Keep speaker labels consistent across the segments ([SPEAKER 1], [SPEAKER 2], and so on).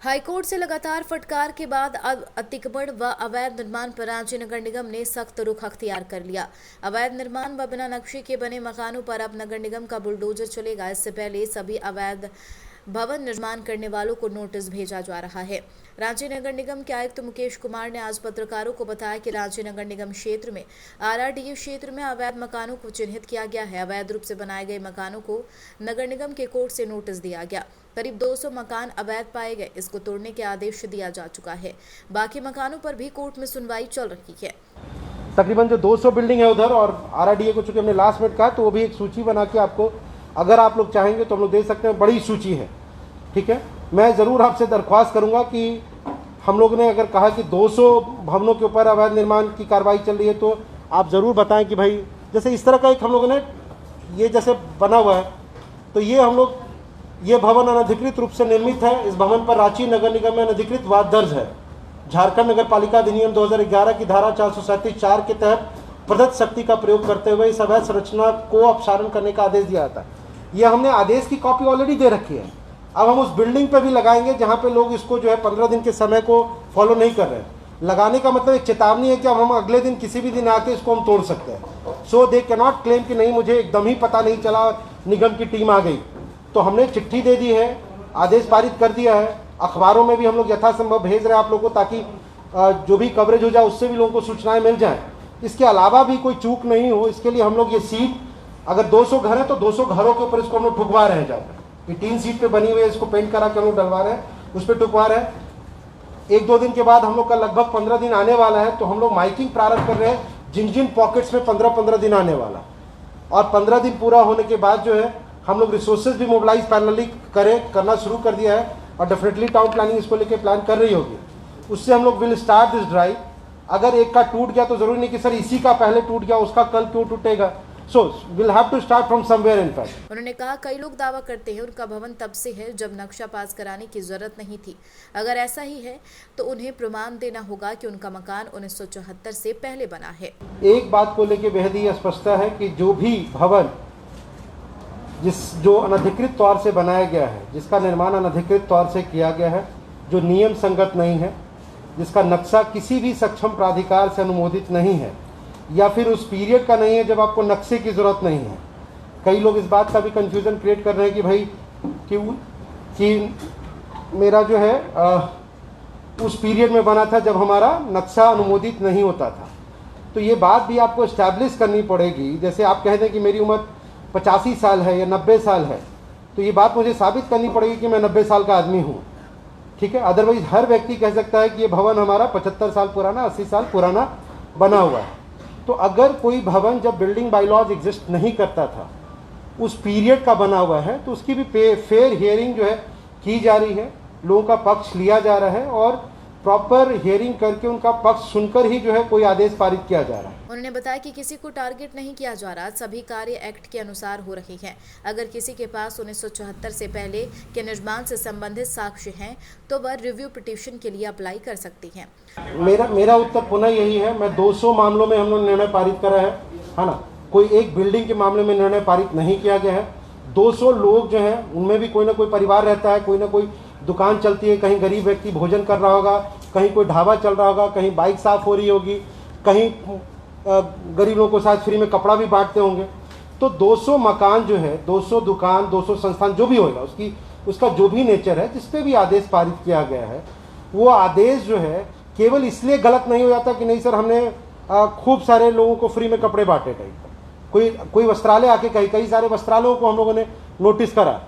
[SPEAKER 1] High court से लगातार फटकार के बाद अब अतिक्रमण व अवैध निर्माण पर रांची नगर निगम ने सख्त रुख अख्तियार कर लिया। अवैध निर्माण व बिना नक्शे के बने मकानों पर अब नगर निगम का बुलडोजर चलेगा। इससे पहले सभी अवैध भवन निर्माण करने वालों को नोटिस भेजा जा रहा है। रांची नगर निगम के आयुक्त मुकेश कुमार ने आज पत्रकारों को बताया कि रांची नगर निगम क्षेत्र में आरआरडीए क्षेत्र में अवैध मकानों को चिन्हित किया गया है। अवैध रूप से बनाए गए मकानों को नगर निगम के कोर्ट से नोटिस दिया गया। करीब 200 मकान अवैध पाए गए, इसको तोड़ने के आदेश दिया जा चुका है। बाकी मकानों पर भी कोर्ट में सुनवाई चल रही है।
[SPEAKER 2] तकरीबन जो 200 बिल्डिंग है उधर और आरआरडीए को चूंकि हमने लास्ट मिनट कहा तो वो भी एक सूची बना के आपको अगर आप लोग चाहेंगे तो हम लोग दे सकते हैं। बड़ी सूची है, ठीक है। मैं ज़रूर आपसे दरख्वास्त करूंगा कि हम लोग ने अगर कहा कि 200 भवनों के ऊपर अवैध निर्माण की कार्रवाई चल रही है तो आप ज़रूर बताएं कि भाई जैसे इस तरह का एक हम लोगों ने ये जैसे बना हुआ है तो ये हम लोग ये भवन अनधिकृत रूप से निर्मित है। इस भवन पर रांची नगर निगम में अनधिकृत वाद दर्ज है। झारखंड नगर पालिका अधिनियम 2011 की धारा 437(4) के तहत प्रदत्त शक्ति का प्रयोग करते हुए इस अवैध संरचना को अपसारण करने का आदेश दिया जाता है। ये हमने आदेश की कॉपी ऑलरेडी दे रखी है। अब हम उस बिल्डिंग पे भी लगाएंगे जहाँ पे लोग इसको जो है 15 दिन के समय को फॉलो नहीं कर रहे हैं। लगाने का मतलब एक चेतावनी है कि अब हम अगले दिन किसी भी दिन आके इसको हम तोड़ सकते हैं। सो दे कैन नॉट क्लेम कि नहीं मुझे एकदम ही पता नहीं चला, निगम की टीम आ गई। तो हमने चिट्ठी दे दी है, आदेश पारित कर दिया है। अखबारों में भी हम लोग यथासंभव भेज रहे हैं आप लोगों को ताकि जो भी कवरेज हो जाए उससे भी लोगों को सूचनाएं मिल जाएं। इसके अलावा भी कोई चूक नहीं हो इसके लिए हम लोग ये सीट अगर 200 घर है तो 200 घरों के ऊपर इसको हम लोग ठुकवा रहे हैं। जाकर ये 3 सीट पे बनी हुई है, इसको पेंट करा के हम लोग डलवा रहे हैं, उस पर ठुकवा रहे हैं। 1-2 दिन के बाद हम लोग का लगभग 15 दिन आने वाला है तो हम लोग माइकिंग प्रारंभ कर रहे हैं जिन जिन पॉकेट्स में 15-15 दिन आने वाला। और 15 दिन पूरा होने के बाद जो है हम लोग रिसोर्सेज भी मोबिलाइज पैरेलली करना शुरू कर दिया है और डेफिनेटली टाउन प्लानिंग इसको लेके प्लान कर रही होगी। उससे हम लोग विल स्टार्ट दिस ड्राइव। अगर एक का टूट गया तो जरूरी नहीं कि सर इसी का पहले टूट गया उसका कल क्यों टूटेगा। So will have to start from somewhere in fact.
[SPEAKER 1] उन्होंने कहा कई लोग दावा करते हैं उनका भवन तब से है जब नक्शा पास कराने की जरूरत नहीं थी। अगर ऐसा ही है तो उन्हें प्रमाण देना होगा कि उनका मकान 1974 से पहले बना है।
[SPEAKER 2] एक बात को लेकर बेहद ही स्पष्टता है कि जो भी भवन जो अनधिकृत तौर से बनाया गया है, जिसका निर्माण अनधिकृत तौर से किया गया है, जो नियम संगत नहीं है, जिसका नक्शा किसी भी सक्षम प्राधिकार से अनुमोदित नहीं है या फिर उस पीरियड का नहीं है जब आपको नक्शे की ज़रूरत नहीं है। कई लोग इस बात का भी कंफ्यूजन क्रिएट कर रहे हैं कि भाई कि मेरा जो है उस पीरियड में बना था जब हमारा नक्शा अनुमोदित नहीं होता था। तो ये बात भी आपको इस्टेब्लिश करनी पड़ेगी। जैसे आप कह दें कि मेरी उम्र 85 साल है या 90 साल है तो ये बात मुझे साबित करनी पड़ेगी कि मैं 90 साल का आदमी हूँ, ठीक है। अदरवाइज हर व्यक्ति कह सकता है कि ये भवन हमारा 75 साल पुराना, 80 साल पुराना बना हुआ है। तो अगर कोई भवन जब बिल्डिंग बायलॉज एग्जिस्ट नहीं करता था उस पीरियड का बना हुआ है तो उसकी भी फेयर हियरिंग जो है की जा रही है, लोगों का पक्ष लिया जा रहा है और प्रॉपर हियरिंग करके उनका पक्ष सुनकर ही जो है कोई आदेश पारित किया जा रहा है।
[SPEAKER 1] उन्होंने बताया कि किसी को टारगेट नहीं किया जा रहा, सभी कार्य एक्ट के अनुसार हो रही हैं। अगर किसी के पास 1974 से पहले के निर्माण से संबंधित साक्ष्य हैं तो वह रिव्यू पिटीशन के लिए अप्लाई कर सकती हैं।
[SPEAKER 2] मेरा उत्तर पुनः यही है। मैं 200 मामलों में हम लोग निर्णय पारित करा है ना। कोई एक बिल्डिंग के मामले में निर्णय पारित नहीं किया गया है। 200 लोग जो हैं उनमें भी कोई ना कोई परिवार रहता है, कोई ना कोई दुकान चलती है, कहीं गरीब व्यक्ति भोजन कर रहा होगा, कहीं कोई ढाबा चल रहा होगा, कहीं बाइक साफ हो रही होगी, कहीं गरीब लोगों को शायद फ्री में कपड़ा भी बांटते होंगे। तो 200 मकान जो है, 200 दुकान, 200 संस्थान जो भी होगा उसका जो भी नेचर है जिस पे भी आदेश पारित किया गया है वो आदेश जो है केवल इसलिए गलत नहीं हो जाता कि नहीं सर हमने खूब सारे लोगों को फ्री में कपड़े बांटे। कोई वस्त्रालय आके कई सारे वस्त्रालयों को हम लोगों ने नोटिस करा,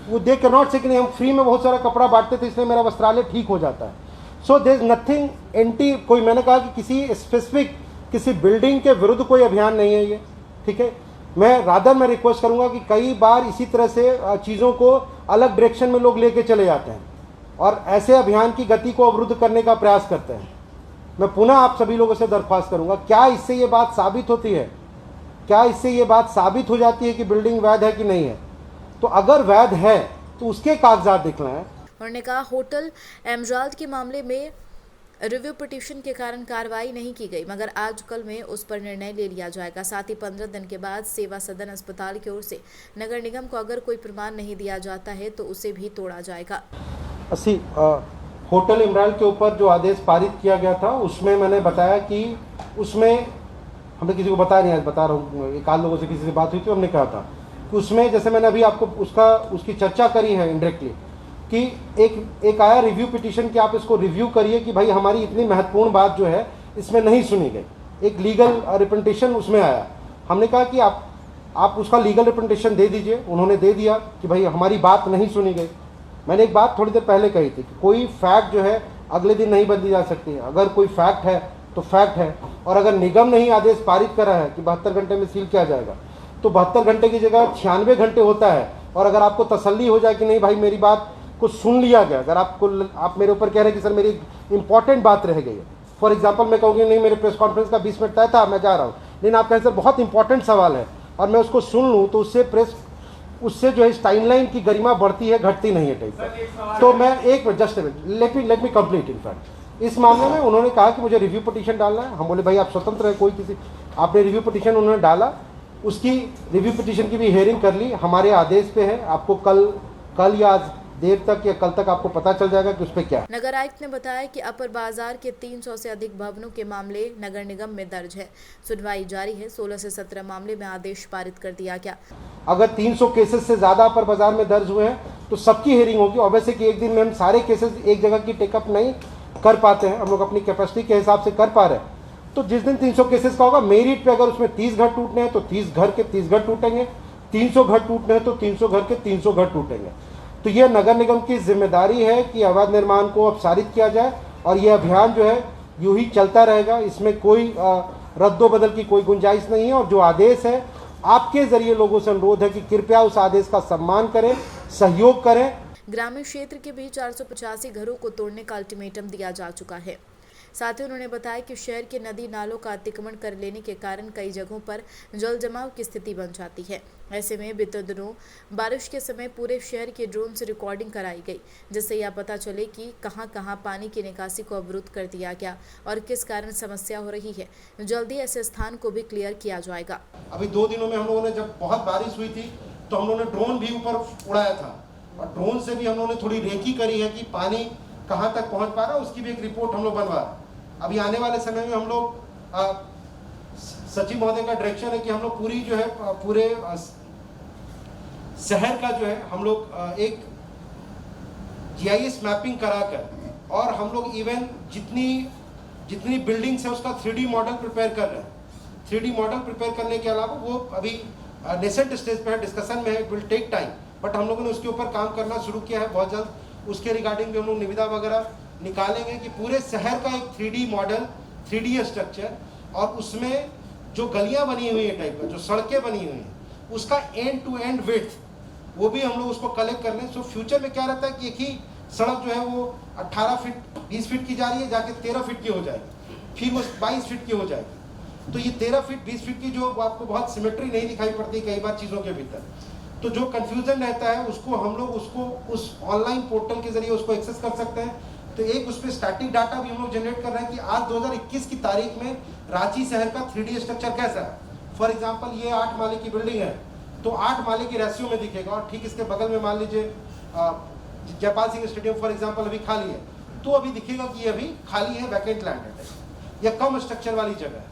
[SPEAKER 2] वो दे कैन नॉट से कि नहीं हम फ्री में बहुत सारा कपड़ा बांटते थे इसलिए मेरा वस्त्रालय ठीक हो जाता है। So there is nothing anti कोई, मैंने कहा कि किसी स्पेसिफिक किसी बिल्डिंग के विरुद्ध कोई अभियान नहीं है ये, ठीक है। मैं रिक्वेस्ट करूंगा कि कई बार इसी तरह से चीज़ों को अलग डायरेक्शन में लोग लेके चले जाते हैं और ऐसे अभियान की गति को अवरुद्ध करने का प्रयास करते हैं। मैं पुनः आप सभी लोगों से दरख्वास्त करूंगा, क्या इससे ये बात साबित होती है, क्या इससे ये बात साबित हो जाती है कि बिल्डिंग वैध है कि नहीं है? तो अगर वैध है तो उसके कागजात दिखलाएं।
[SPEAKER 1] उन्होंने कहा होटल एमराल्ड के मामले में रिव्यू पिटीशन के कारण कार्रवाई नहीं की गई मगर आज कल में उस पर निर्णय ले लिया जाएगा। साथ ही 15 दिन के बाद सेवा सदन अस्पताल की ओर से नगर निगम को अगर कोई प्रमाण नहीं दिया जाता है तो उसे भी तोड़ा जाएगा।
[SPEAKER 2] होटल इमराल्ड के ऊपर जो आदेश पारित किया गया था उसमें मैंने बताया कि उसमें हमने किसी को बताया नहीं, आज बता रहा हूँ, एक आध लोगों से किसी से बात हुई थी, हमने कहा था कि उसमें जैसे मैंने अभी आपको उसकी चर्चा करी है इनडायरेक्टली कि एक आया रिव्यू पिटीशन कि आप इसको रिव्यू करिए कि भाई हमारी इतनी महत्वपूर्ण बात जो है इसमें नहीं सुनी गई, एक लीगल रिप्रेजेंटेशन उसमें आया। हमने कहा कि आप उसका लीगल रिप्रेजेंटेशन दे दीजिए, उन्होंने दे दिया कि भाई हमारी बात नहीं सुनी गई। मैंने एक बात थोड़ी देर पहले कही थी कि कोई फैक्ट जो है अगले दिन नहीं बदली जा सकती, अगर कोई फैक्ट है तो फैक्ट है, और अगर निगम ने ही आदेश पारित करा है कि 72 घंटे में सील किया जाएगा तो 72 घंटे की जगह 96 घंटे होता है। और अगर आपको तसल्ली हो जाए कि नहीं भाई मेरी बात को सुन लिया गया, अगर आप मेरे ऊपर कह रहे हैं कि सर मेरी इंपॉर्टेंट बात रह गई है, फॉर एग्जाम्पल मैं कहूँगी नहीं मेरे प्रेस कॉन्फ्रेंस का 20 मिनट तय था, मैं जा रहा हूँ, लेकिन आप कहें सर बहुत इंपॉर्टेंट सवाल है और मैं उसको सुन लूँ, तो उससे जो है इस टाइमलाइन की गरिमा बढ़ती है, घटती नहीं है टाइप का। तो मैं एक just let me complete. In fact इस मामले में उन्होंने कहा कि मुझे रिव्यू पिटीशन डालना है। हम बोले भाई आप स्वतंत्र है, कोई किसी आपने रिव्यू पिटीशन उन्होंने डाला, उसकी रिव्यू पिटीशन की भी हियरिंग कर ली, हमारे आदेश पे है। आपको कल या देर तक या कल तक आपको पता चल जाएगा कि उस पर क्या है।
[SPEAKER 1] नगर आयुक्त ने बताया कि अपर बाजार के 300 से अधिक भवनों के मामले नगर निगम में दर्ज है। सुनवाई जारी है। 16 से 17 मामले में आदेश पारित कर दिया गया।
[SPEAKER 2] अगर 300 केसेस से ज्यादा अपर बाजार में दर्ज हुए हैं तो सबकी हियरिंग होगी। ऑब्वियसली कि एक दिन में हम सारे केसेस एक जगह की टेकअप नहीं कर पाते हैं, हम लोग अपनी कैपेसिटी के हिसाब से कर पा रहे हैं। तो जिस दिन 300 केसेस का होगा, मेरिट पे अगर उसमें 30 घर टूटने हैं तो 30 घर के 30 घर टूटेंगे, 300 घर टूटने हैं तो 300 घर के 300 घर टूटेंगे। तो यह नगर निगम की जिम्मेदारी है कि अवैध निर्माण को अपसारित किया जाए और यह अभियान जो है यूं ही चलता रहेगा। इसमें कोई रद्दोबदल की कोई गुंजाइश नहीं है। और जो आदेश है, आपके जरिए लोगों से अनुरोध है कि कृपया उस आदेश का सम्मान करें, सहयोग करें।
[SPEAKER 1] ग्रामीण क्षेत्र के भी 485 घरों को तोड़ने का अल्टीमेटम दिया जा चुका है। साथ ही उन्होंने बताया कि शहर के नदी नालों का अतिक्रमण कर लेने के कारण कई जगहों पर जल जमाव की स्थिति बन जाती है। ऐसे में बीते दिनों बारिश के समय पूरे शहर के ड्रोन से रिकॉर्डिंग कराई गई, जिससे यह पता चले कि कहां कहां पानी की निकासी को अवरुद्ध कर दिया गया और किस कारण समस्या हो रही है। जल्दी ऐसे स्थान को भी क्लियर किया जाएगा।
[SPEAKER 2] अभी 2 दिनों में हम लोगों ने, जब बहुत बारिश हुई थी तो हम लोगों ने ड्रोन भी ऊपर उड़ाया था और ड्रोन से भी हम लोगों ने थोड़ी रेकी करी है कि पानी कहाँ तक पहुँच पा रहा है, उसकी भी एक रिपोर्ट हम लोग बनवा रहे हैं। अभी आने वाले समय में हम लोग सचिव महोदय का डायरेक्शन है कि हम लोग पूरी जो है पूरे शहर का जो है हम लोग एक GIS मैपिंग कराकर, और हम लोग इवन जितनी बिल्डिंग्स है उसका 3D मॉडल प्रिपेयर कर रहे हैं। 3D मॉडल प्रिपेयर करने के अलावा वो अभी नेसेंट स्टेज पे है, डिस्कशन में है, it will take time, but हम लोगों ने उसके ऊपर काम करना शुरू किया है। बहुत जल्द उसके रिगार्डिंग भी हम लोग निविदा वगैरह निकालेंगे कि पूरे शहर का एक 3D मॉडल, 3D स्ट्रक्चर, और उसमें जो गलियां बनी हुई है टाइप का, जो सड़कें बनी हुई हैं, उसका एंड टू एंड विड्थ वो भी हम लोग उसको कलेक्ट कर लें। सो फ्यूचर में क्या रहता है कि एक ही सड़क जो है वो 18 फीट 20 फीट की जा रही है, जाके 13 फीट की हो जाएगी, फिर वो 22 फीट की हो जाएगी। तो ये 13 फीट 20 फीट की जो आपको बहुत सिमेट्री नहीं दिखाई पड़ती कई बार चीज़ों के भीतर, तो जो कन्फ्यूजन रहता है उसको हम लोग उस ऑनलाइन पोर्टल के जरिए उसको एक्सेस कर सकते हैं। तो एक उस पर स्टैटिक डाटा भी हम लोग जनरेट कर रहे हैं कि आज 2021 की तारीख में रांची शहर का 3D स्ट्रक्चर कैसा है। फॉर एग्जांपल ये 8 माले की बिल्डिंग है तो 8 माले की रेशियो में दिखेगा, और ठीक इसके बगल में मान लीजिए Jaipal Singh stadium for example अभी खाली है, तो अभी दिखेगा कि ये अभी खाली है, वैकेंट लैंड है या कम स्ट्रक्चर वाली जगह है,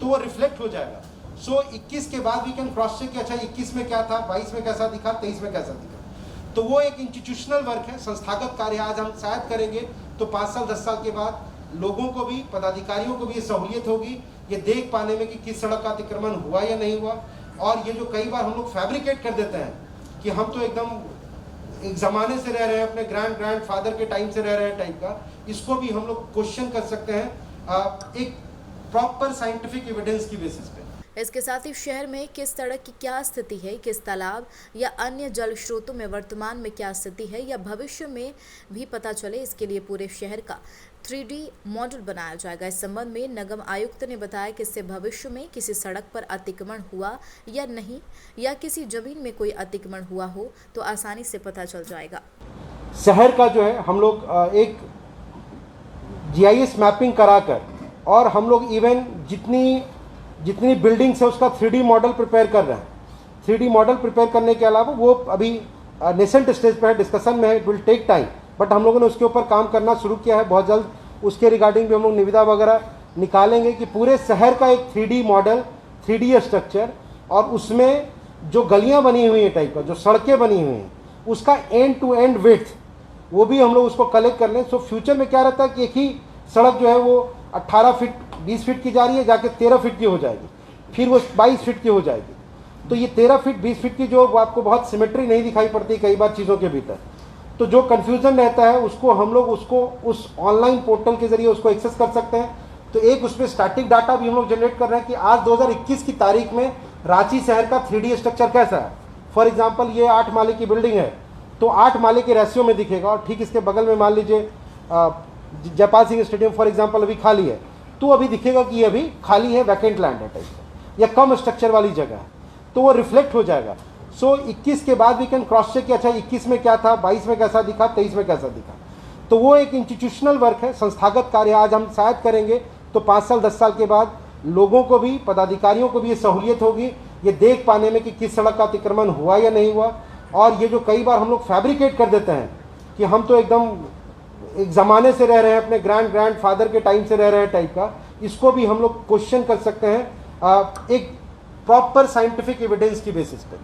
[SPEAKER 2] तो वो रिफ्लेक्ट हो जाएगा। सो 21 के बाद वी कैन क्रॉस चेक कि अच्छा 21 में क्या था, 22 में कैसा दिखा, 23 में कैसा दिखा। तो वो एक इंस्टीट्यूशनल वर्क है, संस्थागत कार्य आज हम शायद करेंगे तो 5 साल 10 साल के बाद लोगों को भी, पदाधिकारियों को भी ये सहूलियत होगी ये देख पाने में कि किस सड़क का अतिक्रमण हुआ या नहीं हुआ। और ये जो कई बार हम लोग फैब्रिकेट कर देते हैं कि हम तो एकदम एक ज़माने से रह रहे हैं, अपने ग्रैंड फादर के टाइम से रह रहे हैं टाइप का, इसको भी हम लोग क्वेश्चन कर सकते हैं एक प्रॉपर साइंटिफिक एविडेंस की बेसिस पे।
[SPEAKER 1] इसके साथ ही शहर में किस सड़क की क्या स्थिति है, किस तालाब या अन्य जल स्रोतों में वर्तमान में क्या स्थिति है या भविष्य में भी पता चले, इसके लिए पूरे शहर का 3D मॉडल बनाया जाएगा। इस संबंध में नगम आयुक्त ने बताया कि इससे भविष्य में किसी सड़क पर अतिक्रमण हुआ या नहीं या किसी जमीन में कोई अतिक्रमण हुआ हो तो आसानी से पता चल जाएगा।
[SPEAKER 2] शहर का जो है हम लोग एक GIS मैपिंग कराकर, और हम लोग इवन जितनी बिल्डिंग्स है उसका 3D मॉडल प्रिपेयर कर रहे हैं। 3D मॉडल प्रिपेयर करने के अलावा वो अभी नेसेंट स्टेज पे है, डिस्कशन में है, it will take time, but हम लोगों ने उसके ऊपर काम करना शुरू किया है। बहुत जल्द उसके रिगार्डिंग भी हम लोग निविदा वगैरह निकालेंगे कि पूरे शहर का एक 3D मॉडल, 3D स्ट्रक्चर, और उसमें जो गलियां बनी हुई हैं टाइप का, जो सड़कें बनी हुई हैं, उसका एंड टू एंड विड्थ वो भी हम लोग उसको कलेक्ट कर लें। सो फ्यूचर में क्या रहता है कि एक ही सड़क जो है वो 18 फीट 20 फीट की जा रही है, जाके 13 फीट की हो जाएगी, फिर वो 22 फीट की हो जाएगी। तो ये 13 फीट 20 फीट की जो आपको बहुत सिमेट्री नहीं दिखाई पड़ती कई बार चीज़ों के भीतर, तो जो कन्फ्यूज़न रहता है उसको हम लोग उसको उस ऑनलाइन पोर्टल के जरिए उसको एक्सेस कर सकते हैं। तो एक उसमें स्टैटिक डाटा भी हम लोग जनरेट कर रहे हैं कि आज 2021 की तारीख में रांची शहर का 3D स्ट्रक्चर कैसा है। फॉर एग्जांपल ये 8 माले की बिल्डिंग है, तो 8 माले के रेशियो में दिखेगा, और ठीक इसके बगल में मान लीजिए Jaipal Singh stadium for example अभी खाली है, तो अभी दिखेगा कि ये अभी खाली है, वैकेंट लैंड है टाइप का, या कम स्ट्रक्चर वाली जगह है, तो वो रिफ्लेक्ट हो जाएगा। सो 21 के बाद वी कैन क्रॉस चेक कि अच्छा 21 में क्या था, 22 में कैसा दिखा, 23 में कैसा दिखा। तो वो एक इंस्टीट्यूशनल वर्क है, संस्थागत कार्य आज हम शायद करेंगे, तो 5 साल 10 साल के बाद लोगों को भी, पदाधिकारियों को भी ये सहूलियत होगी ये देख पाने में कि किस सड़क का अतिक्रमण हुआ या नहीं हुआ। और ये जो कई बार हम लोग फैब्रिकेट कर देते हैं कि हम तो एकदम एक ज़माने से रह रहे हैं, अपने ग्रैंड फादर के टाइम से रह रहे हैं टाइप का, इसको भी हम लोग क्वेश्चन कर सकते हैं एक प्रॉपर साइंटिफिक एविडेंस की बेसिस पे।